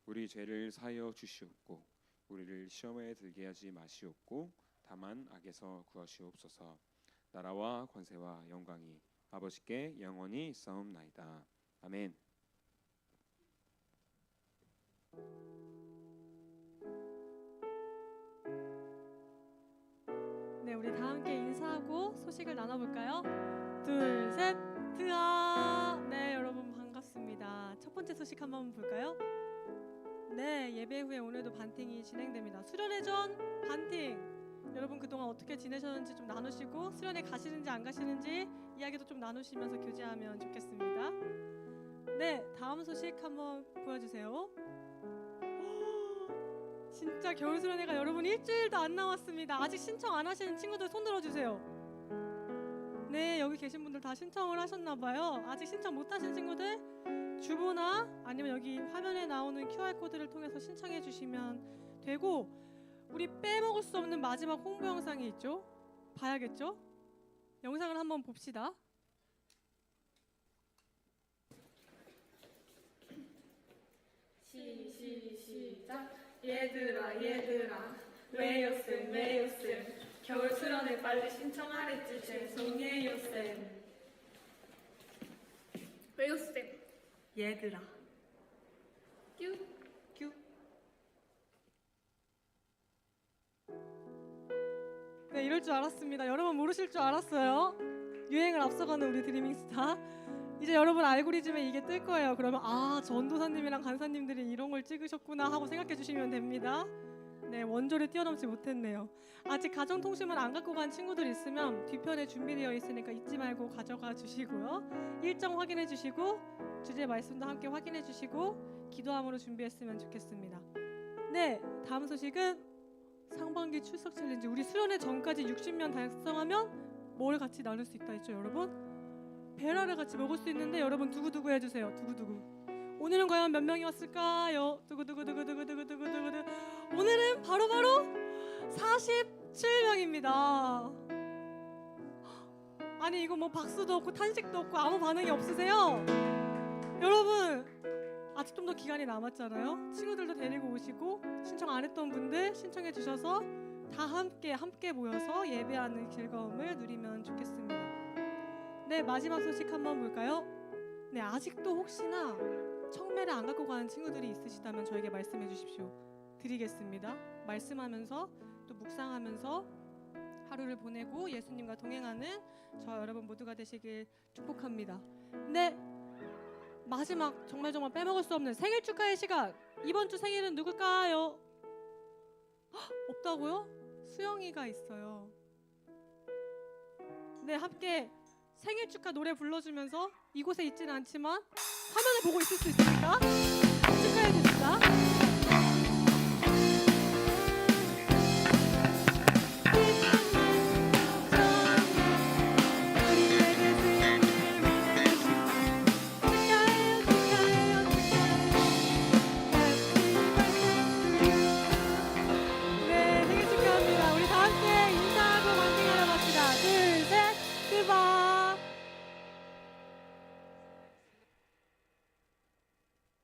우리 죄를 사하여 주시옵고 우리를 시험에 들게 하지 마시옵고 다만 악에서 구하시옵소서. 나라와 권세와 영광이 아버지께 영원히 있사옵나이다. 아멘. 네, 우리 다 함께 인사하고 소식을 나눠볼까요? 둘, 셋, 트아! 네, 여러분 반갑습니다. 첫 번째 소식 한번 볼까요? 네, 예배 후에 오늘도 반팅이 진행됩니다. 수련회 전 반팅! 여러분 그동안 어떻게 지내셨는지 좀 나누시고 수련회 가시는지 안 가시는지 이야기도 좀 나누시면서 교제하면 좋겠습니다. 네, 다음 소식 한번 보여주세요. 진짜 겨울 수련회가 여러분 일주일도 안 남았습니다. 아직 신청 안 하시는 친구들 손 들어주세요. 네, 여기 계신 분들 다 신청을 하셨나봐요. 아직 신청 못 하신 친구들 주보나 아니면 여기 화면에 나오는 QR코드를 통해서 신청해 주시면 되고, 우리 빼먹을 수 없는 마지막 홍보 영상이 있죠? 봐야겠죠? 영상을 한번 봅시다. 시작. 얘들아 왜요 쌤 겨울 수련회 빨리 신청하랬지 죄송해요 쌤. 왜요 쌤? 얘들아. 뀨. 큐. 네, 이럴 줄 알았습니다. 여러분 모르실 줄 알았어요. 유행을 앞서가는 우리 드리밍스타. 이제 여러분 알고리즘에 이게 뜰 거예요. 그러면 아, 전도사님이랑 간사님들이 이런 걸 찍으셨구나 하고 생각해 주시면 됩니다. 네, 원조를 뛰어넘지 못했네요. 아직 가정통신문 안 갖고 간 친구들 있으면 뒤편에 준비되어 있으니까 잊지 말고 가져가 주시고요. 일정 확인해 주시고 주제 말씀도 함께 확인해 주시고 기도함으로 준비했으면 좋겠습니다. 네, 다음 소식은 상반기 출석 챌린지. 우리 수련회 전까지 60명 달성하면 뭘 같이 나눌 수 있다 했죠, 여러분? 베라를 같이 먹을 수 있는데 여러분 두구두구 해주세요. 두구두구. 오늘은 과연 몇 명이 왔을까요? 두구두구두구두구두구두구두구. 오늘은 바로 47명입니다. 아니 이거 뭐 박수도 없고 탄식도 없고 아무 반응이 없으세요? 여러분 아직 좀 더 기간이 남았잖아요. 친구들도 데리고 오시고 신청 안 했던 분들 신청해 주셔서 다 함께 모여서 예배하는 즐거움을 누리면 좋겠습니다. 네, 마지막 소식 한번 볼까요? 네, 아직도 혹시나 청매를 안 갖고 가는 친구들이 있으시다면 저에게 말씀해 주십시오. 드리겠습니다. 말씀하면서 또 묵상하면서 하루를 보내고 예수님과 동행하는 저 여러분 모두가 되시길 축복합니다. 네, 마지막 정말 빼먹을 수 없는 생일 축하의 시간. 이번 주 생일은 누굴까요? 헉, 없다고요? 수영이가 있어요. 네, 함께 생일 축하 노래 불러주면서 이곳에 있지는 않지만 화면을 보고 있을 수 있으니까 축하해 줍시다.